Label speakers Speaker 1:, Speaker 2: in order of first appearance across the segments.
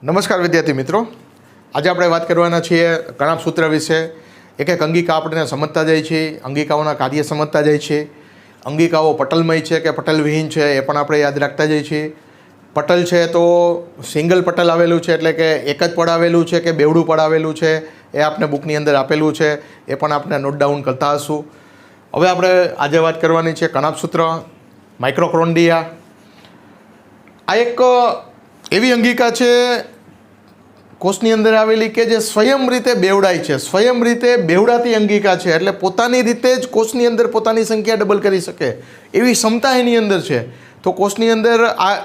Speaker 1: નમસ્કાર વિદ્યાર્થી મિત્રો, આજે આપણે વાત કરવાના છીએ કણાપ સૂત્ર વિશે. એક એક અંગિકા આપણે સમજતા જાય છે, અંગિકાઓના કાર્ય સમજતા જાય છે. અંગિકાઓ પટલમય છે કે પટલવિહીન છે એ પણ આપણે યાદ રાખતા જઈએ છીએ. પટલ છે તો સિંગલ પટલ આવેલું છે, એટલે કે એક જ પડ આવેલું છે કે બેવડું પડ આવેલું છે એ આપણે બુકની અંદર આપેલું છે, એ પણ આપણે નોટ ડાઉન કરતા હશું. હવે આપણે આજે વાત કરવાની છે કણાપ સૂત્ર, માઇક્રોક્રોન્ડિયા. આ એક એવી અંગિકા છે કોષની અંદર આવેલી કે જે સ્વયં રીતે બેવડાય છે, સ્વયં રીતે બેવડાતી અંગિકા છે. એટલે પોતાની રીતે જ કોષની અંદર પોતાની સંખ્યા ડબલ કરી શકે એવી ક્ષમતા એની અંદર છે. તો કોષની અંદર આ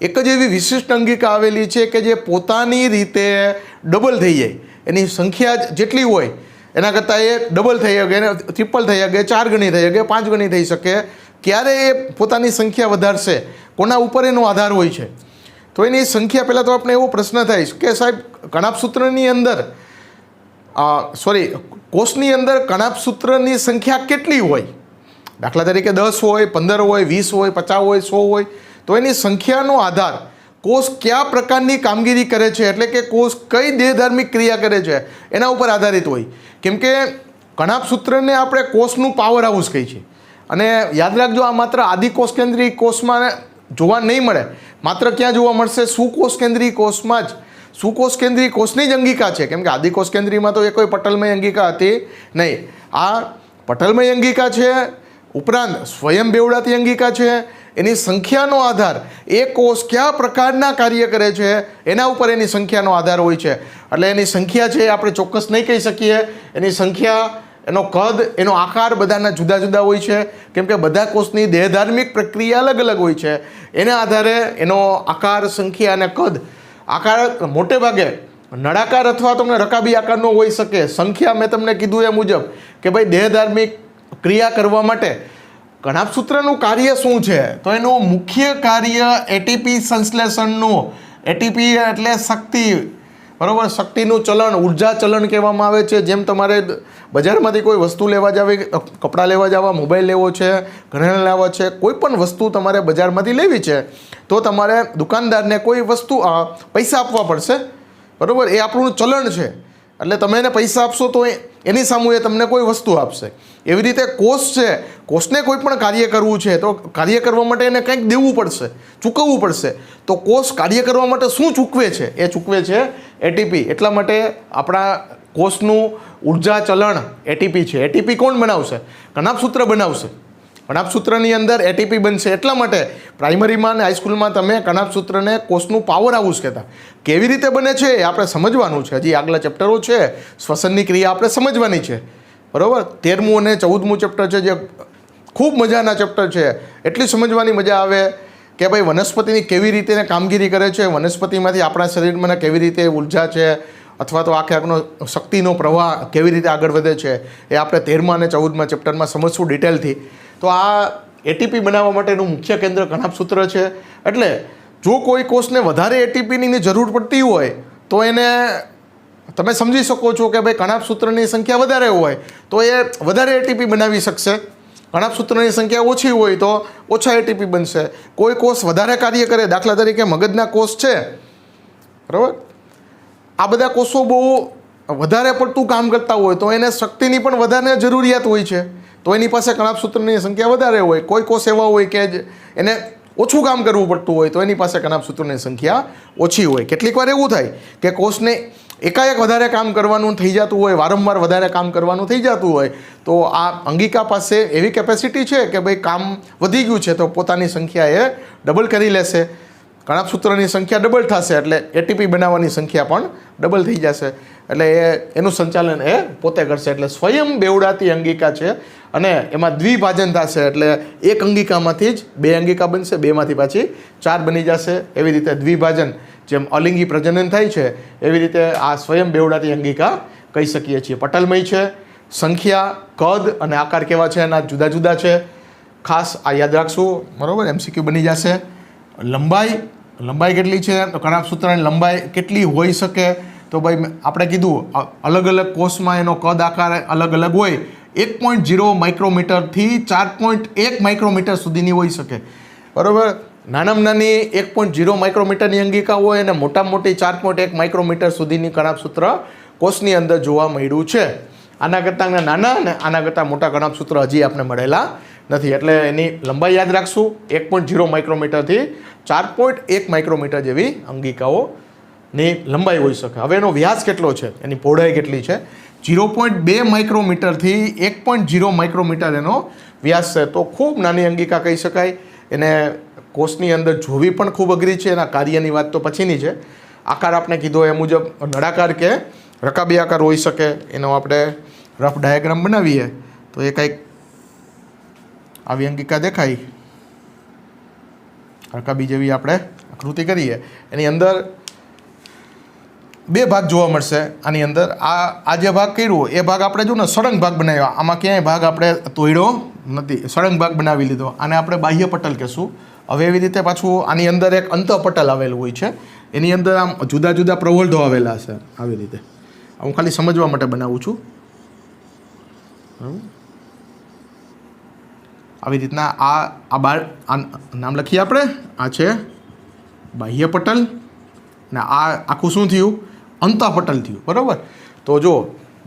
Speaker 1: એક જ એવી વિશિષ્ટ અંગિકા આવેલી છે કે જે પોતાની રીતે ડબલ થઈ જાય. એની સંખ્યા જેટલી હોય એના કરતાં એ ડબલ થઈ શકે, એને ટ્રિપલ થઈ શકે, 4 ગણી થઈ શકે, 5 ગણી થઈ શકે. ક્યારે એ પોતાની સંખ્યા વધારશે, કોના ઉપર એનો આધાર હોય છે. તો એની સંખ્યા પહેલાં તો આપણે એવો પ્રશ્ન થાય કે સાહેબ કણાપ સૂત્રની અંદર કોષની અંદર કણાપ સૂત્રની સંખ્યા કેટલી હોય? દાખલા તરીકે 10 હોય, 15 હોય, 20 હોય, 50 હોય, 100 હોય. તો એની સંખ્યાનો આધાર કોષ કયા પ્રકારની કામગીરી કરે છે, એટલે કે કોષ કઈ દેહધાર્મિક ક્રિયા કરે છે એના ઉપર આધારિત હોય. કેમ કે કણાપ સૂત્રને આપણે કોષનું પાવર હાઉસ કહીએ છીએ. અને યાદ રાખજો, આ માત્ર આદિકોષ કેન્દ્રીય કોષમાં જોવા નહીં મળે. માત્ર ક્યાં જોવા મળશે? સુકોષ કેન્દ્રીય કોષમાં જ. સુકોષ કેન્દ્રીય કોષની જ અંગિકા છે, કેમ કે આદિકોષ કેન્દ્રીયમાં તો એ કોઈ પટલમય અંગિકા હતી નહીં. આ પટલમય અંગિકા છે, ઉપરાંત સ્વયં બેવડાતી અંગિકા છે. એની સંખ્યાનો આધાર એ કોષ કયા પ્રકારના કાર્ય કરે છે એના ઉપર એની સંખ્યાનો આધાર હોય છે. એટલે એની સંખ્યા છે આપણે ચોક્કસ નહીં કહી શકીએ. એની સંખ્યા, એનો કદ, એનો આકાર બધાના જુદા જુદા હોય છે, કેમ કે બધા કોષની દેહધાર્મિક પ્રક્રિયા અલગ અલગ હોય છે. એના આધારે એનો આકાર, સંખ્યા અને કદ. આકાર મોટે ભાગે નળાકાર અથવા તમને રકાબી આકારનો હોઈ શકે. સંખ્યા મેં તમને કીધું એ મુજબ કે ભાઈ દેહધાર્મિક ક્રિયા કરવા માટે કણાપ સૂત્રનું કાર્ય શું છે? તો એનું મુખ્ય કાર્ય એટીપી સંશ્લેષણનું. એટીપી એટલે શક્તિ, બરાબર? શક્તિનું ચલણ, ઉર્જા ચલણ કહેવામાં આવે છે. જેમ તમારે બજારમાંથી કોઈ વસ્તુ લેવા જાવી, કપડાં લેવા જવા, મોબાઈલ લેવો છે, ઘરેણાં લેવા છે, કોઈ પણ વસ્તુ તમારે બજારમાંથી લેવી છે તો તમારે દુકાનદારને કોઈ વસ્તુ પૈસા આપવા પડશે, બરાબર? એ આપણું ચલણ છે. એટલે તમે એને પૈસા આપશો તો એની સામે એ તમને કોઈ વસ્તુ આપશે. એવી રીતે કોષ છે, કોષને કોઈ પણ કાર્ય કરવું છે તો કાર્ય કરવા માટે એને કંઈક દેવું પડશે, ચૂકવવું પડશે. તો કોષ કાર્ય કરવા માટે શું ચૂકવે છે? એ ચૂકવે છે એટીપી. એટલા માટે આપણા કોષનું ઉર્જા ચલણ એટીપી છે. એટીપી કોણ બનાવશે? કણાપ સૂત્ર બનાવશે. કણાપ સૂત્રની અંદર એટીપી બનશે. એટલા માટે પ્રાઇમરીમાં અને હાઈસ્કૂલમાં તમે કણાપ સૂત્રને કોષનું પાવર હાઉસ કહેતા. કેવી રીતે બને છે એ આપણે સમજવાનું છે. હજી આગલા ચેપ્ટરો છે, શ્વસનની ક્રિયા આપણે સમજવાની છે, બરાબર? 13મું અને 14મું ચેપ્ટર છે, જે ખૂબ મજાના ચેપ્ટર છે. એટલી સમજવાની મજા આવે કે ભાઈ વનસ્પતિની કેવી રીતે કામગીરી કરે છે, વનસ્પતિમાંથી આપણા શરીરમાં કેવી રીતે ઉર્જા છે અથવા તો આખો શક્તિનો પ્રવાહ કેવી રીતે આગળ વધે છે, એ આપણે 13મા અને 14મા ચેપ્ટરમાં સમજશું ડિટેલથી. તો આ એટીપી બનાવવા માટેનું મુખ્ય કેન્દ્ર કણાપ સૂત્ર છે. એટલે જો કોઈ કોષને વધારે એટીપીની જરૂર પડતી હોય તો એને તમે સમજી શકો છો કે ભાઈ કણાપ સૂત્રની સંખ્યા વધારે હોય તો એ વધારે એટીપી બનાવી શકશે. કણાપ સૂત્રની સંખ્યા ઓછી હોય તો ઓછા એટીપી બનશે. કોઈ કોષ વધારે કાર્ય કરે, દાખલા તરીકે મગજના કોષ છે, બરાબર? આ બધા કોષો બહુ વધારે પડતું કામ કરતા હોય તો એને શક્તિની પણ વધારે જરૂરિયાત હોય છે. તો એની પાસે કણાપ સૂત્રની સંખ્યા વધારે હોય. કોઈ કોષ એવા હોય કે એને ઓછું કામ કરવું પડતું હોય તો એની પાસે કણાપ સૂત્રની સંખ્યા ઓછી હોય. કેટલીક વાર એવું થાય કે કોષને એકાએક વધારે કામ કરવાનું થઈ જતું હોય, વારંવાર વધારે કામ કરવાનું થઈ જતું હોય, તો આ અંગિકા પાસે એવી કેપેસિટી છે કે ભાઈ કામ વધી ગયું છે તો પોતાની સંખ્યા એ ડબલ કરી લેશે. કણાપ સૂત્રની સંખ્યા ડબલ થશે એટલે એટીપી બનાવવાની સંખ્યા પણ ડબલ થઈ જશે. એટલે એનું સંચાલન એ પોતે કરશે. એટલે સ્વયં બેવડાતી અંગિકા છે અને એમાં દ્વિભાજન થશે. એટલે એક અંગિકામાંથી જ 2 અંગિકા બનશે, 2માંથી પાછી 4 બની જશે. એવી રીતે દ્વિભાજન, જેમ અલિંગી પ્રજનન થાય છે એવી રીતે આ સ્વયં બેવડાતી અંગિકા કહી શકીએ છીએ. પટલમય છે. સંખ્યા, કદ અને આકાર કેવા છે એના જુદા જુદા છે. ખાસ આ યાદ રાખશું, બરાબર? MCQ બની જશે. લંબાઈ કેટલી છે? તો કણાપ સૂત્રની લંબાઈ કેટલી હોઈ શકે? તો ભાઈ આપણે કીધું અલગ અલગ કોષમાં એનો કદ આકાર અલગ અલગ હોય. 1.0 માઇક્રોમીટરથી 4.1 માઇક્રોમીટર સુધીની હોઈ શકે, બરાબર? નાનામાં નાની 1.0 માઇક્રોમીટરની અંગિકા હોય અને મોટામાં મોટી 4.1 માઇક્રોમીટર સુધીની કણાભસૂત્ર કોષની અંદર જોવા મળ્યું છે. આના કરતાં નાના અને આના કરતાં મોટા કણાભસૂત્ર હજી આપણે મળેલા નથી. એટલે એની લંબાઈ યાદ રાખશું, 1.0 માઇક્રોમીટરથી 4.1 માઇક્રોમીટર જેવી અંગિકાઓની લંબાઈ હોઈ શકે. હવે એનો વ્યાસ કેટલો છે, એની પહોળાઈ કેટલી છે? 0.2 માઇક્રોમીટરથી 1.0 માઇક્રોમીટર એનો વ્યાસ છે. તો ખૂબ નાની અંગિકા કહી શકાય. એને કોષની અંદર જોવી પણ ખૂબ અઘરી છે. એના કાર્યની વાત તો પછીની છે. આકાર આપણે કીધો એ મુજબ નળાકાર કે રકાબી આકાર હોઈ શકે. એનો આપણે રફ ડાયાગ્રામ બનાવીએ તો એ કંઈક આવી અંગિકા દેખાય, રકાબી જેવી આપણે આકૃતિ કરીએ. એની અંદર 2 ભાગ જોવા મળશે. આની અંદર આ જે ભાગ કર્યો એ ભાગ આપણે જો ને સળંગ ભાગ બનાવ્યો. આમાં ક્યાંય ભાગ આપણે તોડ્યો નથી, સળંગ ભાગ બનાવી લીધો. આને આપણે બાહ્ય પટલ કહેશું. હવે એવી રીતે પાછું આની અંદર એક અંતઃપટલ આવેલું હોય છે. એની અંદર આમ જુદા જુદા પ્રવર્ધો આવેલા છે. આવી રીતે હું ખાલી સમજવા માટે બનાવું છું. આવી રીતના આ નામ લખીએ આપણે. આ છે બાહ્ય પટલ ને આ આખું શું થયું? અંતઃપટલ થયું. બરાબર. તો જો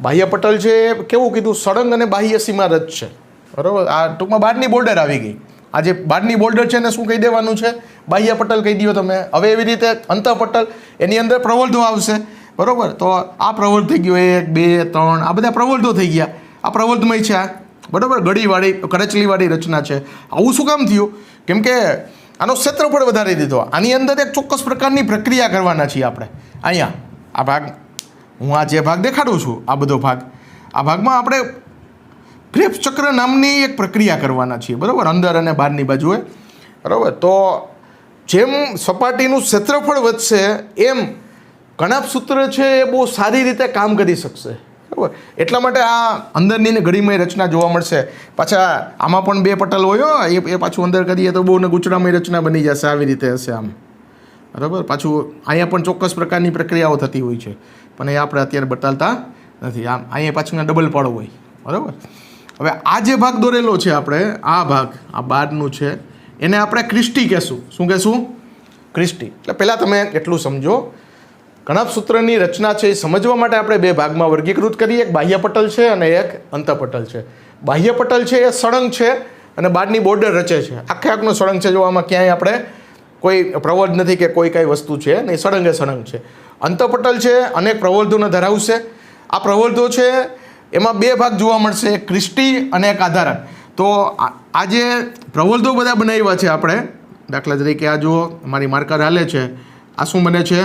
Speaker 1: બાહ્ય પટલ છે કેવું કીધું? સળંગ અને બાહ્ય સીમારત છે. બરાબર. આ ટૂંકમાં બહારની બોર્ડર આવી ગઈ. આ જે બહારની બોર્ડર છે એને શું કહી દેવાનું છે? બાહ્ય પટલ કહી દો તમે. હવે એવી રીતે અંતઃપટલ, એની અંદર પ્રવર્ધો આવશે. બરાબર. તો આ પ્રવર્ધ થઈ ગયો 1, 2, 3, આ બધા પ્રવર્ધો થઈ ગયા. આ પ્રવર્ધમય છે. આ બરાબર ગળીવાળી કરચલીવાળી રચના છે. આવું શું કામ થયું? કેમ કે આનો ક્ષેત્રફળ વધારી દીધો. આની અંદર એક ચોક્કસ પ્રકારની પ્રક્રિયા કરવાના છીએ આપણે. અહીંયા આ ભાગ, હું આ જે ભાગ દેખાડું છું, આ બધો ભાગ, આ ભાગમાં આપણે ક્રેબ્સ ચક્ર નામની એક પ્રક્રિયા કરવાના છીએ. બરાબર. અંદર અને બહારની બાજુએ. બરાબર. તો જેમ સપાટીનું ક્ષેત્રફળ વધશે એમ કણાભસૂત્ર છે એ બહુ સારી રીતે કામ કરી શકશે. બરાબર. એટલા માટે આ અંદરની ગળીમય રચના જોવા મળશે. પાછા આમાં પણ 2 પટલ હોય. એ પાછું અંદર કરીએ તો બહુ ને ગૂંચળામય રચના બની જશે. આવી રીતે હશે આમ. બરાબર. પાછું અહીંયા પણ ચોક્કસ પ્રકારની પ્રક્રિયાઓ થતી હોય છે, પણ એ આપણે અત્યારે બતાવતા નથી. આમ અહીંયા પાછું ડબલ પડ હોય. બરાબર. હવે આ જે ભાગ દોરેલો છે આપણે, આ ભાગ આ બહારનું છે, એને આપણે ક્રિસ્ટી કહેશું. શું કહેશું? ક્રિસ્ટી. એટલે પહેલાં તમે એટલું સમજો, કણાભસૂત્રની રચના છે એ સમજવા માટે આપણે 2 ભાગમાં વર્ગીકૃત કરીએ. એક બાહ્ય પટલ છે અને એક અંતઃપટલ છે. બાહ્ય પટલ છે એ સળંગ છે અને બહારની બોર્ડર રચે છે. આખે આખનો સળંગ છે. જો આમાં ક્યાંય આપણે કોઈ પ્રવર્ધ નથી કે કોઈ કાંઈ વસ્તુ છે નહીં, સળંગે સળંગ છે. અંતઃપટલ છે અનેક પ્રવર્ધોને ધરાવશે. આ પ્રવર્ધો છે એમાં 2 ભાગ જોવા મળશે, એક ક્રિસ્ટી અને એક આધારક. તો આ જે પ્રવર્ધો બધા બનાવ્યા છે આપણે, દાખલા તરીકે આ જુઓ મારી માર્કર હાલે છે, આ શું બને છે?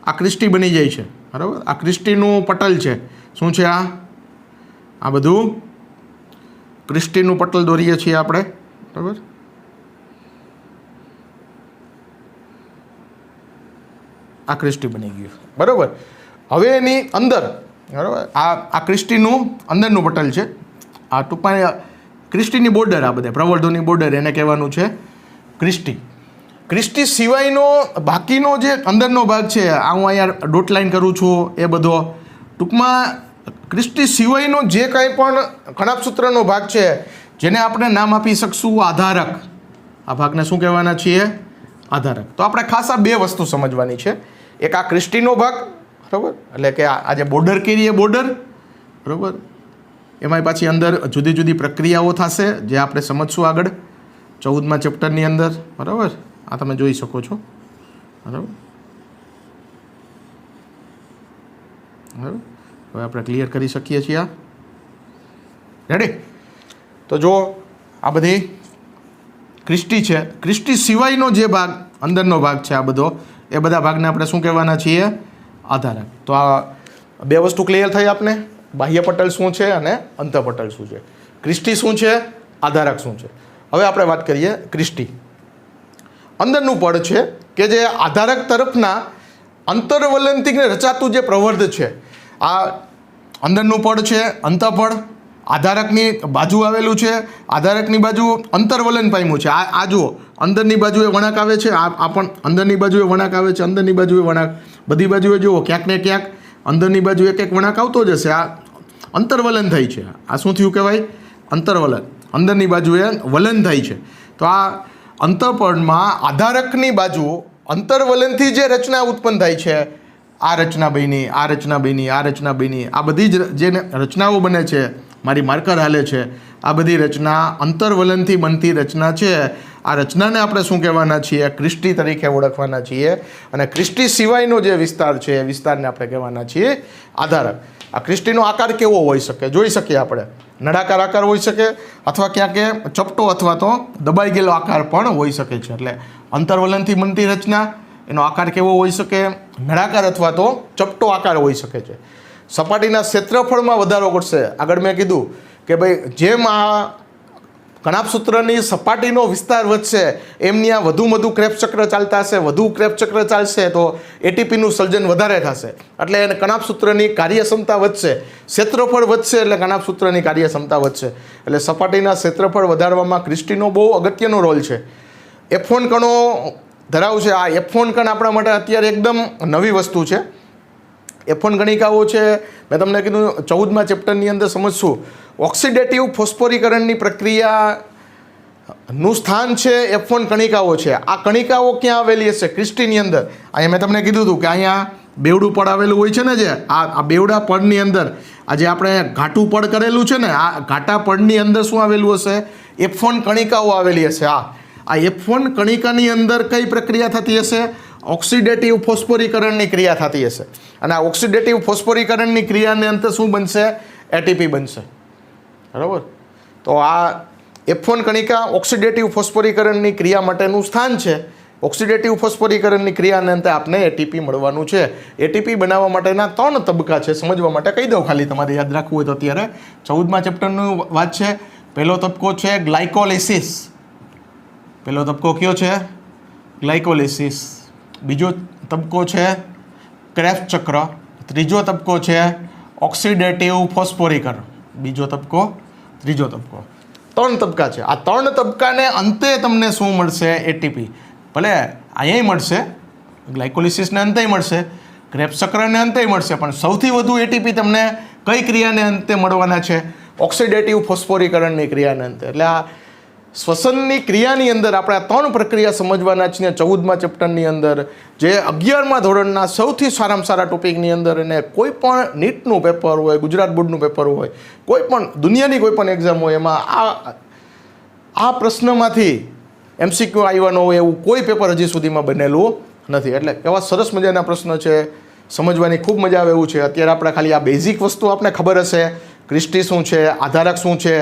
Speaker 1: આ ક્રિસ્ટી બની જાય છે. બરાબર. આ ક્રિસ્ટીનું પટલ છે. શું છે આ? આ બધું ક્રિસ્ટીનું પટલ દોરીએ છીએ આપણે. બરાબર. આ ક્રિસ્ટી બની ગયું. બરાબર. હવે એની અંદર, બરાબર, આ ક્રિસ્ટીનું અંદરનું પટલ છે. આ ટૂંકમાં ક્રિસ્ટીની બોર્ડર, આ બધા પ્રવર્ધોની બોર્ડર, એને કહેવાનું છે ક્રિસ્ટી. ક્રિસ્ટી સિવાયનો બાકીનો જે અંદરનો ભાગ છે, આ હું અહીંયા ડોટ લાઈન કરું છું, એ બધો ટૂંકમાં ક્રિસ્ટી સિવાયનો જે કાંઈ પણ કણાભસૂત્રનો ભાગ છે જેને આપણે નામ આપી શકશું આધારક. આ ભાગને શું કહેવાના છીએ? આધારક. તો આપણે ખાસ આ 2 વસ્તુ સમજવાની છે. એક આ ક્રિસ્ટીનો ભાગ, બરાબર, એટલે કે આ જે બોર્ડર કરી એ બોર્ડર, બરાબર, એમાંય પાછી અંદર જુદી જુદી પ્રક્રિયાઓ થશે જે આપણે સમજશું આગળ 14મા ચેપ્ટરની અંદર. બરાબર. આ તમે જોઈ શકો છો. બરાબર. બરાબર. હવે આપણે ક્લિયર કરી શકીએ છીએ. આ રેડી? તો જો આ બધી ક્રિસ્ટી છે. ક્રિસ્ટી સિવાયનો જે ભાગ અંદરનો ભાગ છે, આ બધો, એ બધા ભાગને આપણે શું કહેવાના છીએ? આધારક. તો આ 2 વસ્તુ ક્લિયર થઈ આપને. બાહ્ય પટલ શું છે અને અંતઃપટલ શું છે. ક્રિસ્ટી શું છે, આધારક શું છે. હવે આપણે વાત કરીએ ક્રિસ્ટી. અંદરનું પડ છે કે જે આધારક તરફના અંતરવલંતિકને રચાતું જે પ્રવર્ધ છે. આ અંદરનું પડ છે, અંતઃપડ. આધારકની બાજુ આવેલું છે, આધારકની બાજુ અંતરવલન પામ્યું છે. આ જુઓ, અંદરની બાજુએ વળાંક આવે છે, આ પણ અંદરની બાજુએ વળાંક આવે છે, અંદરની બાજુએ વળાંક, બધી બાજુએ જુઓ ક્યાંક ને ક્યાંક અંદરની બાજુ એક એક વળાંક આવતો જ હશે. આ અંતરવલન થાય છે. આ શું થયું કહેવાય? અંતરવલન. અંદરની બાજુએ વલન થાય છે. તો આ અંતઃપર્ણમાં આધારકની બાજુ અંતર્વલનથી જે રચના ઉત્પન્ન થાય છે, આ રચના બની, આ રચના બની, આ રચના બની, આ બધી જ જે રચનાઓ બને છે, મારી માર્કર હાલે છે, આ બધી રચના અંતર્વલનથી બનતી રચના છે. આ રચનાને આપણે શું કહેવાના છીએ? ક્રિસ્ટી તરીકે ઓળખવાના છીએ. અને ક્રિસ્ટી સિવાયનો જે વિસ્તાર છે એ વિસ્તારને આપણે કહેવાના છીએ આધારક. આ ક્રિસ્ટીનો આકાર કેવો હોઈ શકે? જોઈ શકીએ આપણે. નળાકાર આકાર હોઈ શકે, અથવા ક્યાંક ચપટો અથવા તો દબાઈ ગયેલો આકાર પણ હોઈ શકે છે. એટલે અંતર્વલનથી બનતી રચના, એનો આકાર કેવો હોઈ શકે? નળાકાર અથવા તો ચપટો આકાર હોઈ શકે છે. સપાટીના ક્ષેત્રફળમાં વધારો કરશે. આગળ મેં કીધું કે ભાઈ જેમ આ કણાભસૂત્રની સપાટીનો વિસ્તાર વધશે એમની આ વધુ ક્રેબ્સ ચક્ર ચાલતા હશે, વધુ ક્રેબ્સ ચક્ર ચાલશે તો એટીપીનું સર્જન વધારે થશે, એટલે એને કણાભસૂત્રની કાર્યક્ષમતા વધશે. ક્ષેત્રફળ વધશે એટલે કણાભસૂત્રની કાર્યક્ષમતા વધશે. એટલે સપાટીના ક્ષેત્રફળ વધારવામાં ક્રિસ્ટીનો બહુ અગત્યનો રોલ છે. F1 કણો ધરાવશે. આ F1 કણ આપણા માટે અત્યારે એકદમ નવી વસ્તુ છે. F1 કણિકાઓ છે, મેં તમને કીધું 14મા ચેપ્ટરની અંદર સમજશું. ઓક્સિડેટિવ ફોસ્ફોરીકરણની પ્રક્રિયાનું સ્થાન છે F1 કણિકાઓ છે. આ કણિકાઓ ક્યાં આવેલી હશે? ક્રિસ્ટીની અંદર. અહીંયા મેં તમને કીધું હતું કે અહીંયા બેવડું પડ આવેલું હોય છે ને, જે આ બેવડા પડની અંદર આ જે આપણે ઘાટું પડ કરેલું છે ને, આ ઘાટા પડની અંદર શું આવેલું હશે? F1 કણિકાઓ આવેલી હશે. આ F1 કણિકાની અંદર કઈ પ્રક્રિયા થતી હશે? ઓક્સિડેટિવ ફોસ્ફોરીકરણની ક્રિયા થતી હશે. અને આ ઓક્સિડેટિવ ફોસ્ફોરીકરણની ક્રિયાને અંતે શું બનશે? એટીપી બનશે. બરાબર? તો આ F1 કણિકા ઓક્સિડેટિવ ફોસ્ફોરીકરણની ક્રિયા માટેનું સ્થાન છે. ઓક્સિડેટિવ ફોસ્ફોરીકરણની ક્રિયાને અંતે આપણે એટીપી મળવાનું છે. એટીપી બનાવવા માટેના 3 તબક્કા છે. સમજવા માટે કહી દઉં, ખાલી તમારે યાદ રાખવું હોય તો. અત્યારે 14મા ચેપ્ટરનું વાત છે. પહેલો તબક્કો છે ગ્લાયકોલિસિસ. પહેલો તબક્કો કયો છે? ગ્લાયકોલિસિસ. બીજો તબક્કો છે ક્રેબ્સ ચક્ર. ત્રીજો તબક્કો છે ઓક્સિડેટિવ ફોસ્ફોરીકરણ. બીજો તબક્કો, ત્રીજો તબક્કો. 3 તબક્કા છે. આ 3 તબક્કાને અંતે તમને શું મળશે? એટીપી. ભલે અહીંયા મળશે, ગ્લાયકોલિસિસને અંતે મળશે, ક્રેબ્સ ચક્રને અંતે મળશે, પણ સૌથી વધુ એટીપી તમને કઈ ક્રિયાને અંતે મળવાના છે? ઓક્સિડેટિવ ફોસ્ફોરીકરણની ક્રિયાને અંતે. એટલે આ શ્વસનની ક્રિયાની અંદર આપણે આ 3 પ્રક્રિયા સમજવાના છીએ 14મા ચેપ્ટરની અંદર, જે 11મા ધોરણના સૌથી સારામાં સારા ટોપિકની અંદર. અને કોઈ પણ નીટનું પેપર હોય, ગુજરાત બોર્ડનું પેપર હોય, કોઈ પણ દુનિયાની કોઈ પણ એક્ઝામ હોય, એમાં આ પ્રશ્નમાંથી MCQ આવવાનો હોય એવું કોઈ પેપર હજી સુધીમાં બનેલું નથી. એટલે એવા સરસ મજાના પ્રશ્ન છે, સમજવાની ખૂબ મજા આવે એવું છે. અત્યારે આપણે ખાલી આ બેઝિક વસ્તુ આપણે ખબર હશે. ક્રિસ્ટી શું છે, આધારક શું છે,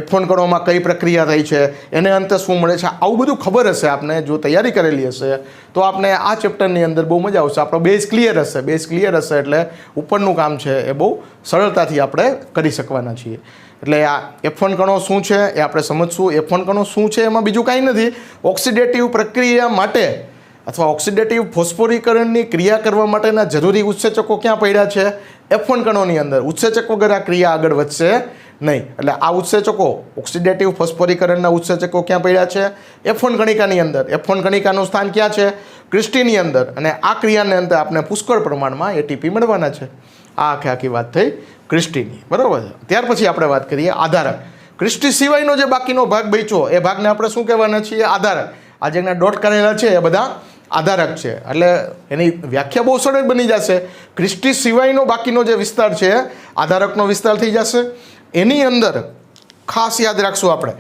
Speaker 1: F1 કણોમાં કઈ પ્રક્રિયા થઈ છે, એને અંતે શું મળે છે, આવું બધું ખબર હશે આપને. જો તૈયારી કરેલી હશે તો આપણે આ ચેપ્ટરની અંદર બહુ મજા આવશે. આપણો બેઝ ક્લિયર હશે. બેઝ ક્લિયર હશે એટલે ઉપરનું કામ છે એ બહુ સરળતાથી આપણે કરી શકવાના છીએ. એટલે આ F1 કણો શું છે એ આપણે સમજશું. F1 કણો શું છે એમાં બીજું કાંઈ નથી. ઓક્સિડેટિવ પ્રક્રિયા માટે અથવા ઓક્સિડેટિવ ફોસ્ફોરીકરણની ક્રિયા કરવા માટેના જરૂરી ઉત્સેચકો ક્યાં પડ્યા છે? F1 કણોની અંદર. ઉત્સેચક વગર આ ક્રિયા આગળ વધશે નહીં. એટલે આ ઉત્સેચકો, ઓક્સિડેટિવ ફોસ્ફોરીકરણના ઉત્સેચકો ક્યાં પડ્યા છે? F1 કણિકાની અંદર. F1 કણિકાનું સ્થાન ક્યાં છે? ક્રિસ્ટીની અંદર. અને આ ક્રિયાને અંતે આપણે પુષ્કળ પ્રમાણમાં એટીપી મળવાના છે. આ આખી વાત થઈ ક્રિસ્ટીની. બરાબર. ત્યાર પછી આપણે વાત કરીએ આધારક. ક્રિસ્ટી સિવાયનો જે બાકીનો ભાગ બચ્યો એ ભાગને આપણે શું કહેવાના છીએ? આધારક. આ જેના ડોટ કરેલા છે એ બધા આધારક છે. એટલે એની વ્યાખ્યા બહુ સરળ બની જશે. ક્રિસ્ટી સિવાયનો બાકીનો જે વિસ્તાર છે આધારકનો વિસ્તાર થઈ જશે. એની અંદર ખાસ યાદ રાખશું આપણે,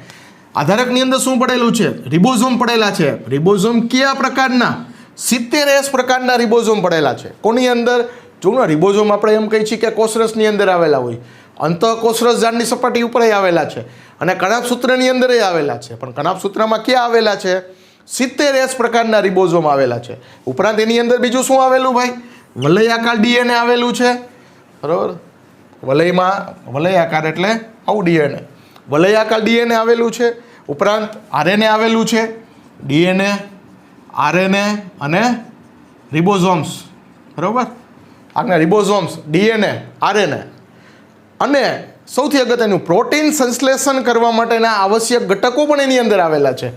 Speaker 1: આધારકની અંદર શું પડેલું છે? રિબોઝોમ પડેલા છે. રિબોઝોમ કયા પ્રકારના? 70S પ્રકારના રિબોઝોમ પડેલા છે. કોની અંદર? જો રિબોઝોમ આપણે એમ કહીએ છીએ કે કોષરસની અંદર આવેલા હોય, અંતઃકોષરસ ઝાડની સપાટી ઉપર આવેલા છે, અને કણાભસૂત્રની અંદર આવેલા છે. પણ કણાભસૂત્રમાં ક્યાં આવેલા છે? 70S પ્રકારના રિબોઝોમ આવેલા છે. ઉપરાંત એની અંદર બીજું શું આવેલું ભાઈ? વલયાકાર DNA આવેલું છે. બરાબર? વલયાકાર એટલે આવું DNA. વલયાકાર DNA આવેલું છે. ઉપરાંત RNA આવેલું છે. DNA, RNA અને રિબોઝોમ્સ. બરાબર? આગળ રિબોઝોમ્સ, DNA, RNA અને સૌથી અગત્યનું પ્રોટીન સંશ્લેષણ કરવા માટેના આવશ્યક ઘટકો પણ એની અંદર આવેલા છે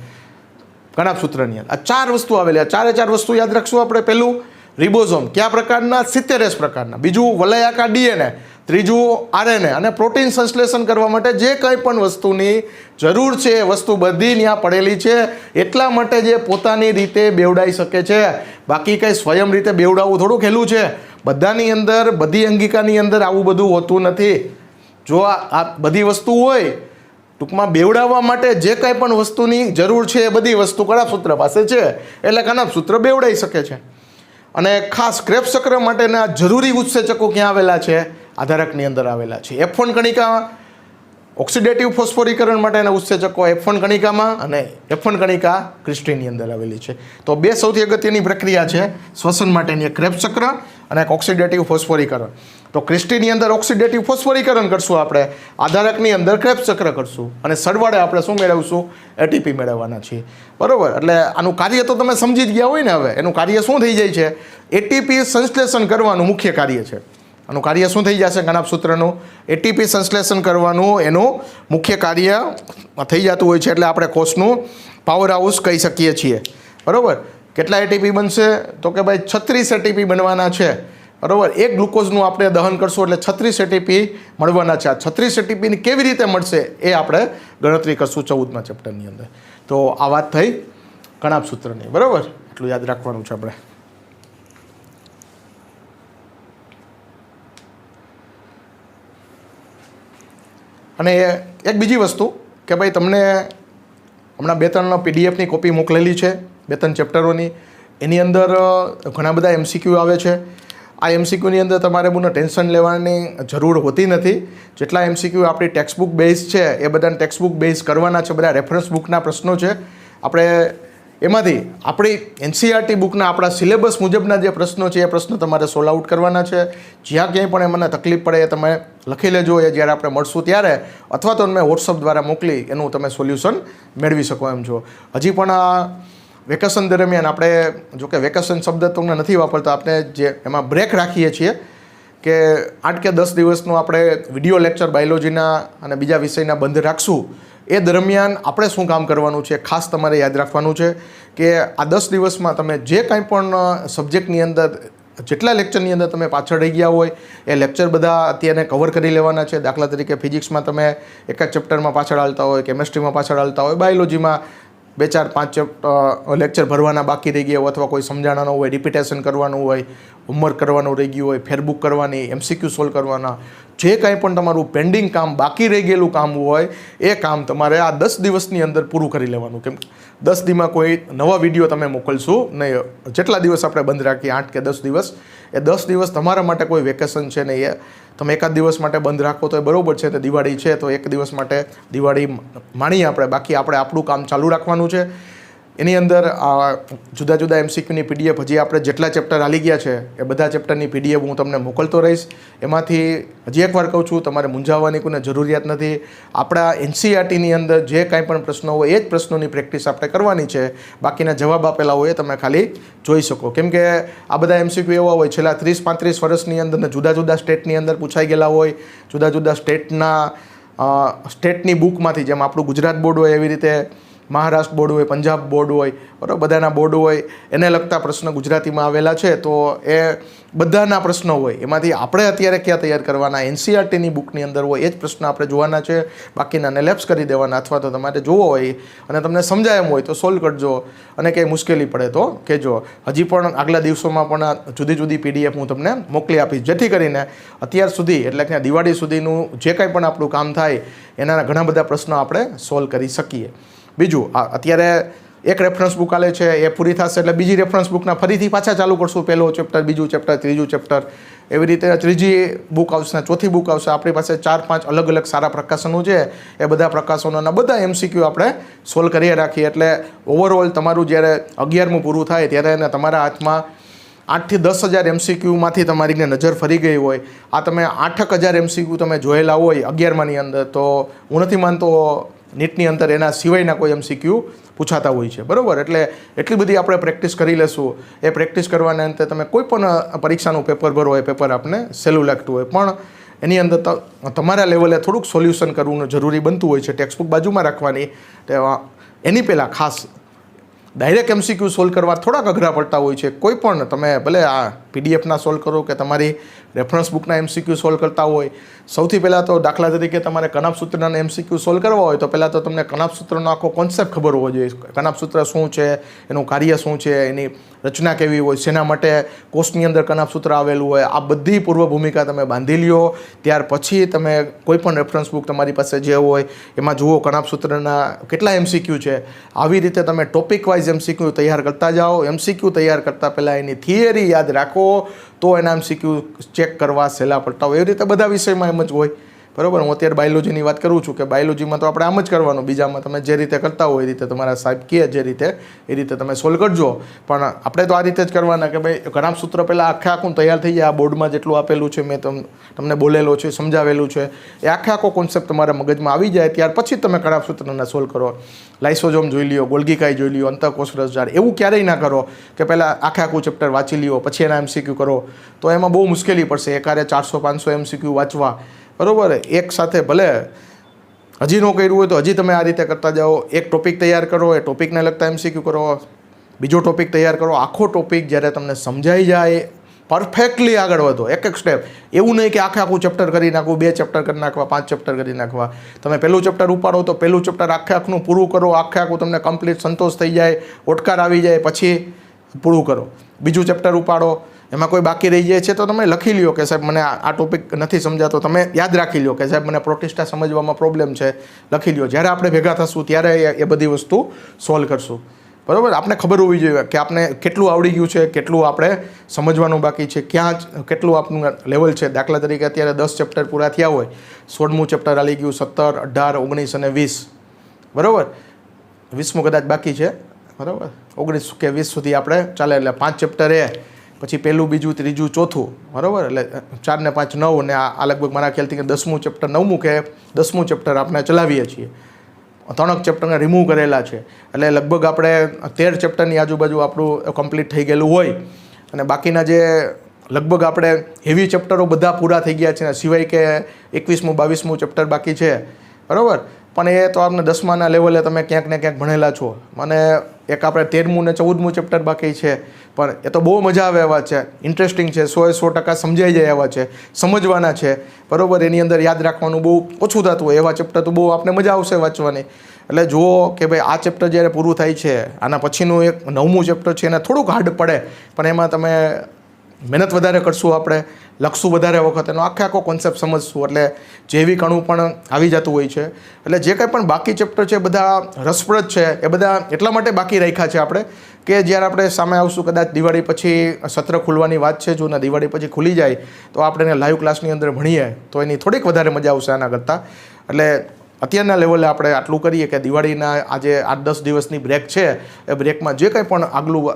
Speaker 1: કણાભસૂત્રની અંદર. આ 4 વસ્તુ આવેલી. આ 4 વસ્તુ યાદ રાખશું આપણે. પહેલું રિબોઝોમ કયા પ્રકારના? 70S પ્રકારના. બીજું વલયાકાર DNA ત્રીજું આરએનએ અને પ્રોટીન સંશ્લેષણ કરવા માટે જે કંઈ પણ વસ્તુની જરૂર છે એ વસ્તુ બધી ત્યાં પડેલી છે, એટલા માટે જે પોતાની રીતે બેવડાઈ શકે છે. બાકી કંઈ સ્વયં રીતે બેવડાવવું થોડું ખેલું છે. બધાની અંદર, બધી અંગિકાની અંદર આવું બધું હોતું નથી. જો આ બધી વસ્તુ હોય, ટૂંકમાં બેવડાવવા માટે જે કંઈ પણ વસ્તુની જરૂર છે એ બધી વસ્તુ કણાભસૂત્ર પાસે છે, એટલે કણાભસૂત્ર બેવડાઈ શકે છે. અને ખાસ ક્રેબ્સ ચક્ર માટેના જરૂરી ઉત્સેચકો ક્યાં આવેલા છે? આધારકની અંદર આવેલા છે. F1 કણિકા ઓક્સિડેટિવ ફોસ્ફોરીકરણ માટેના ઉત્સેચકો F1 કણિકામાં અને F1 કણિકા ક્રિસ્ટીની અંદર આવેલી છે. તો બે સૌથી અગત્યની પ્રક્રિયા છે શ્વસન માટેની, એક ક્રેબ્સ ચક્ર અને એક ઓક્સિડેટિવ ફોસ્ફોરીકરણ. તો ક્રિસ્ટીની અંદર ઓક્સિડેટિવ ફોસ્ફોરીકરણ કરશું આપણે, આધારકની અંદર ક્રેબ્સ ચક્ર કરશું અને સરવાળે આપણે શું મેળવશું? એટીપી મેળવવાના છીએ. બરાબર? એટલે આનું કાર્ય તો તમે સમજી જ ગયા હોય ને. હવે એનું કાર્ય શું થઈ જાય છે? એટીપી સંશ્લેષણ કરવાનું મુખ્ય કાર્ય છે. આનું કાર્ય શું થઈ જશે? કણાભસૂત્રનું એટીપી સંશ્લેષણ કરવાનું એનું મુખ્ય કાર્ય થઈ જતું હોય છે. એટલે આપણે કોષનું પાવર હાઉસ કહી શકીએ છીએ. બરાબર? કેટલા એટીપી બનશે? તો કે ભાઈ 36 એટીપી બનવાના છે. બરાબર? એક ગ્લુકોઝનું આપણે દહન કરશું એટલે 36 એટીપી મળવાના છે. આ 36 એટીપીની કેવી રીતે મળશે એ આપણે ગણતરી કરશું 14મા ચેપ્ટરની અંદર. તો આ વાત થઈ કણાભસૂત્રની. બરાબર? એટલું યાદ રાખવાનું છે આપણે. અને એક બીજી વસ્તુ કે ભાઈ તમને હમણાં 2-3 પીડીએફની કોપી મોકલેલી છે 2-3 ચેપ્ટરોની. એની અંદર ઘણા બધા એમસીક્યુ આવે છે. આ એમસીક્યુની અંદર તમારે બહુ ટેન્શન લેવાની જરૂર હોતી નથી. જેટલા એમસીક્યુ આપણી ટેક્સ્ટબુક બેઝ છે એ બધાને ટેક્સ્ટબુક બેઝ કરવાના છે. બધા રેફરન્સ બુકના પ્રશ્નો છે. આપણે એમાંથી આપણી એનસીઈઆરટી બુકના આપણા સિલેબસ મુજબના જે પ્રશ્નો છે એ પ્રશ્નો તમારે સોલ્વ આઉટ કરવાના છે. જ્યાં ક્યાંય પણ મને તકલીફ પડે એ તમે લખી લેજો. એ જ્યારે આપણે મળશું ત્યારે, અથવા તો તમે વોટ્સઅપ દ્વારા મોકલી એનું તમે સોલ્યુશન મેળવી શકો એમ છો. હજી પણ આ વેકેશન દરમિયાન આપણે, જોકે વેકેશન શબ્દ તો નથી વાપરતા, આપણે જે એમાં બ્રેક રાખીએ છીએ કે 8 કે 10 દિવસનું આપણે વિડીયો લેક્ચર બાયોલોજીના અને બીજા વિષયના બંધ રાખશું. એ દરમિયાન આપણે શું કામ કરવાનું છે ખાસ તમારે યાદ રાખવાનું છે કે આ 10 દિવસમાં તમે જે કાંઈ પણ સબ્જેક્ટની અંદર, જેટલા લેક્ચરની અંદર તમે પાછળ રહી ગયા હોય એ લેક્ચર બધા અત્યારે કવર કરી લેવાના છે. દાખલા તરીકે ફિઝિક્સમાં તમે એક જ ચેપ્ટરમાં પાછળ હાલતા હોય, કેમેસ્ટ્રીમાં પાછળ હાલતા હોય, બાયોલોજીમાં 2-4-5 લેક્ચર ભરવાના બાકી રહી ગયા હોય, અથવા કોઈ સમજાણાનો હોય, રિપીટેશન કરવાનું હોય, હોમવર્ક કરવાનું રહી ગયું હોય, ફેરબુક કરવાની, એમસીક્યુ સોલ્વ કરવાના, જે કાંઈ પણ તમારું પેન્ડિંગ કામ, બાકી રહી ગયેલું કામ હોય એ કામ તમારે આ 10 દિવસની અંદર પૂરું કરી લેવાનું. કેમ 10 દીમાં કોઈ નવા વિડીયો તમે મોકલશું નહીં. જેટલા દિવસ આપણે બંધ રાખીએ 8 કે 10 દિવસ, એ 10 દિવસ તમારા માટે કોઈ વેકેશન છે નહીં. એ તમે એકાદ દિવસ માટે બંધ રાખો તો એ બરાબર છે. તો દિવાળી છે તો એક દિવસ માટે દિવાળી માણીએ આપણે. બાકી આપણે આપણું કામ ચાલુ રાખવાનું છે. એની અંદર જુદા જુદા એમસીક્યુની પીડીએફ હજી આપણે જેટલા ચેપ્ટર આવી ગયા છે એ બધા ચેપ્ટરની પીડીએફ હું તમને મોકલતો રહીશ. એમાંથી હજી એકવાર કહું છું, તમારે મૂંઝાવવાની કોઈને જરૂરિયાત નથી. આપણા એનસીઈઆરટીની અંદર જે કાંઈ પણ પ્રશ્નો હોય એ જ પ્રશ્નોની પ્રેક્ટિસ આપણે કરવાની છે. બાકીના જવાબ આપેલા હોય એ તમે ખાલી જોઈ શકો. કેમ કે આ બધા એમસીક્યુ એવા હોય છેલ્લા 30-35 વર્ષની અંદર જુદા જુદા સ્ટેટની અંદર પૂછાઈ ગયેલા હોય. જુદા જુદા સ્ટેટની બુકમાંથી, જેમ આપણું ગુજરાત બોર્ડ હોય એવી રીતે મહારાષ્ટ્ર બોર્ડ હોય, પંજાબ બોર્ડ હોય, બરાબર, બધાના બોર્ડ હોય, એને લગતા પ્રશ્ન ગુજરાતીમાં આવેલા છે. તો એ બધાના પ્રશ્નો હોય એમાંથી આપણે અત્યારે ક્યાં તૈયાર કરવાના? એનસીઈઆરટીની બુકની અંદર હોય એ જ પ્રશ્ન આપણે જોવાના છે. બાકીનાને લેપ્સ કરી દેવાના, અથવા તો તમારે જોવો હોય અને તમને સમજાય એમ હોય તો સોલ્વ કરજો. અને કંઈ મુશ્કેલી પડે તો કહેજો. હજી પણ આગલા દિવસોમાં પણ જુદી જુદી પીડીએફ હું તમને મોકલી આપીશ, જેથી કરીને અત્યાર સુધી, એટલે કે દિવાળી સુધીનું જે કાંઈ પણ આપણું કામ થાય એના ઘણા બધા પ્રશ્નો આપણે સોલ્વ કરી શકીએ. બીજું, અત્યારે એક રેફરન્સ બુક આલે છે, એ પૂરી થશે એટલે બીજી રેફરન્સ બુકના ફરીથી પાછા ચાલુ કરશું. પહેલો ચેપ્ટર, બીજું ચેપ્ટર, ત્રીજું ચેપ્ટર, એવી રીતે ત્રીજી બુક આવશે, ચોથી બુક આવશે. આપણી પાસે 4-5 અલગ અલગ સારા પ્રકાશનો છે. એ બધા પ્રકાશનોના બધા એમસીક્યુ આપણે સોલ્વ કરી રાખીએ. એટલે ઓવરઓલ તમારું જ્યારે 11મું પૂરું થાય ત્યારે તમારા હાથમાં 8 થી 10 હજાર એમસીક્યુમાંથી તમારી નજર ફરી ગઈ હોય. આ તમે 8,000 એમસીક્યુ તમે જોયેલા હોય 11માની અંદર, તો હું નથી માનતો નીટની અંદર એના સિવાયના કોઈ એમસીક્યુ પૂછાતા હોય છે. બરાબર? એટલે એટલી બધી આપણે પ્રેક્ટિસ કરી લેશું. એ પ્રેક્ટિસ કરવાના અંતે તમે કોઈ પણ પરીક્ષાનું પેપર ભરો, એ પેપર આપણે સહેલું લાગતું હોય, પણ એની અંદર તમારા લેવલે થોડુંક સોલ્યુશન કરવું જરૂરી બનતું હોય છે. ટેક્સ્ટબુક બાજુમાં રાખવાની. એની પહેલાં ખાસ ડાયરેક્ટ એમસીક્યુ સોલ્વ કરવા થોડાક અઘરા પડતા હોય છે. કોઈ પણ તમે ભલે આ પીડીએફના સોલ્વ કરો કે તમારી રેફરન્સ બુકના એમસીક્યુ સોલ્વ કરતા હોય, સૌથી પહેલાં તો દાખલા તરીકે તમારે કનાપ સૂત્રના એમસીક્યુ સોલ્વ કરવા હોય તો પહેલાં તો તમને કનાપ સૂત્રનો આખો કોન્સેપ્ટ ખબર હોવો જોઈએ. કનાપ સૂત્ર શું છે, એનું કાર્ય શું છે, એની રચના કેવી હોય, શેના માટે કોષની અંદર કનાપ સૂત્ર આવેલું હોય, આ બધી પૂર્વ ભૂમિકા તમે બાંધી લ્યો. ત્યાર પછી તમે કોઈ પણ રેફરન્સ બુક તમારી પાસે જે હોય એમાં જુઓ કનાપ સૂત્રના કેટલા એમસીક્યુ છે. આવી રીતે તમે ટોપિક વાઇઝ એમસીક્યુ તૈયાર કરતા જાઓ. એમસીક્યુ તૈયાર કરતાં પહેલાં એની થિયરી યાદ રાખો તો એના એમસીક્યુ ચેક કરવા સહેલા પડતા હોય. એવી રીતે બધા વિષયમાં એમ જ હોય, બરાબર. હું અત્યારે બાયોલોજીની વાત કરું છું કે બાયોલોજીમાં તો આપણે આમ જ કરવાનું, બીજામાં તમે જે રીતે કરતા હોય એ રીતે તમારા સાહેબ કહે જે રીતે એ રીતે તમે સોલ્વ કરજો. પણ આપણે તો આ રીતે જ કરવાના કે ભાઈ કનાપ સૂત્ર પહેલાં આખું તૈયાર થઈ જાય. આ બોર્ડમાં જેટલું આપેલું છે, મેં તમને બોલેલો છે, સમજાવેલું છે, એ આખો કોન્સેપ્ટ તમારા મગજમાં આવી જાય ત્યાર પછી તમે કનાપ સૂત્રને સોલ્વ કરો. લાઇસોઝોમ જોઈ લ્યો, ગોલ્ગીકાઈ જોઈ લ્યો, અંતઃકોષ રસજાળ, એવું ક્યારેય ના કરો કે પહેલાં આખું ચેપ્ટર વાંચી લ્યો પછી એના એમસીક્યુ કરો. તો એમાં બહુ મુશ્કેલી પડશે એકારે 400-500 એમસીક્યુ વાંચવા, બરાબર. એક સાથે ભલે હજી ન કર્યું હોય તો હજી તમે આ રીતે કરતા જાઓ. એક ટોપિક તૈયાર કરો, એ ટોપિકને લગતા એમસીક્યુ કરો, બીજો ટોપિક તૈયાર કરો. આખો ટોપિક જ્યારે તમને સમજાઈ જાય પરફેક્ટલી આગળ વધો, એક સ્ટેપ. એવું નહીં કે આખું ચેપ્ટર કરી નાખવું, 2 ચેપ્ટર કરી નાખવા, 5 ચેપ્ટર કરી નાખવા. તમે પહેલું ચેપ્ટર ઉપાડો તો પહેલું ચેપ્ટર આખું પૂરું કરો. આખું તમને કમ્પ્લીટ સંતોષ થઈ જાય, ઓટકાર આવી જાય પછી પૂરું કરો. બીજું ચેપ્ટર ઉપાડો, એમાં કોઈ બાકી રહી જાય છે તો તમે લખી લ્યો કે સાહેબ મને આ ટોપિક નથી સમજાતો. તમે યાદ રાખી લ્યો કે સાહેબ મને પ્રોટિસ્ટા સમજવામાં પ્રોબ્લેમ છે, લખી લ્યો. જ્યારે આપણે ભેગા થશું ત્યારે એ બધી વસ્તુ સોલ્વ કરશું, બરાબર. આપણે ખબર હોવી જોઈએ કે આપણે કેટલું આવડી ગયું છે, કેટલું આપણે સમજવાનું બાકી છે, ક્યાં કેટલું આપણું લેવલ છે. દાખલા તરીકે અત્યારે 10 ચેપ્ટર પૂરા થયા હોય, 16મું ચેપ્ટર આવી ગયું, 17, 18, 19 અને 20, બરાબર. 20મું કદાચ બાકી છે, બરાબર. 19 કે 20 સુધી આપણે ચાલે એટલે 5 ચેપ્ટર એ પછી પહેલું, બીજું, ત્રીજું, ચોથું, બરાબર. એટલે 4 ને 5 9 અને આ લગભગ મારા ખ્યાલથી કે 10મું ચેપ્ટર, 9મું કે 10મું ચેપ્ટર આપણે ચલાવીએ છીએ. 3 ચેપ્ટરને રિમૂવ કરેલા છે એટલે લગભગ આપણે 13 ચેપ્ટરની આજુબાજુ આપણું કમ્પ્લીટ થઈ ગયેલું હોય. અને બાકીના જે લગભગ આપણે હેવી ચેપ્ટરો બધા પૂરા થઈ ગયા છે, સિવાય કે 21મું 22મું ચેપ્ટર બાકી છે, બરાબર. પણ એ તો આપણે 10માના લેવલે તમે ક્યાંક ને ક્યાંક ભણેલા છો. અને એક આપણે 13મું ને 14મું ચેપ્ટર બાકી છે, પણ એ તો બહુ મજા આવે એવા છે, ઇન્ટરેસ્ટિંગ છે, 100% સમજાઈ જાય એવા છે, સમજવાના છે, બરાબર. એની અંદર યાદ રાખવાનું બહુ ઓછું થતું હોય એવા ચેપ્ટર તો બહુ આપણે મજા આવશે વાંચવાની. એટલે જુઓ કે ભાઈ આ ચેપ્ટર જ્યારે પૂરું થાય છે, આના પછીનું એક 9મું ચેપ્ટર છે, એને થોડુંક હાર્ડ પડે પણ એમાં તમે મહેનત વધારે કરશું, આપણે લખશું વધારે વખત, એનો આખો કોન્સેપ્ટ સમજશું એટલે જેવી કણું પણ આવી જતું હોય છે. એટલે જે કંઈ પણ બાકી ચેપ્ટર છે બધા રસપ્રદ છે, એ બધા એટલા માટે બાકી રાખ્યા છે આપણે કે જ્યારે આપણે સામે આવશું કદાચ દિવાળી પછી સત્ર ખુલવાની વાત છે, જો ને દિવાળી પછી ખુલી જાય તો આપણે એને લાઈવ ક્લાસની અંદર ભણીએ તો એની થોડીક વધારે મજા આવશે આના કરતાં. એટલે અત્યારના લેવલે આપણે આટલું કરીએ કે દિવાળીના આજે 8-10 દિવસની બ્રેક છે, એ બ્રેકમાં જે કંઈ પણ આગલું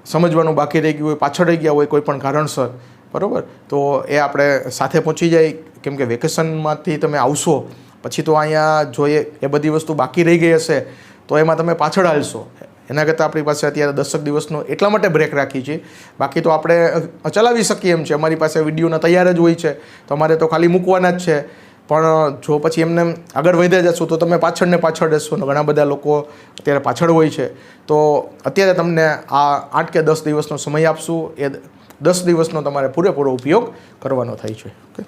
Speaker 1: સમજવાનું બાકી રહી ગયું હોય, પાછળ રહી ગયા હોય કોઈ પણ કારણસર, બરાબર, તો એ આપણે સાથે પહોંચી જાય. કેમ કે વેકેશનમાંથી તમે આવશો પછી તો અહીંયા જોઈએ એ બધી વસ્તુ બાકી રહી ગઈ હશે તો એમાં તમે પાછળ હાલશો. એના કરતાં આપણી પાસે અત્યારે 10 દિવસનો એટલા માટે બ્રેક રાખી છે. બાકી તો આપણે ચલાવી શકીએ એમ છે, અમારી પાસે વિડીયોના તૈયાર જ હોય છે, તો અમારે તો ખાલી મૂકવાના જ છે. પણ જો પછી એમને આગળ વધ્યા જશો તો તમે પાછળ ને પાછળ રહેશો. ઘણા બધા લોકો અત્યારે પાછળ હોય છે, તો અત્યારે તમને આ 8 કે 10 દિવસનો સમય આપશું, એ 10 દિવસનો તમારે પૂરેપૂરો ઉપયોગ કરવાનો થાય છે. ઓકે.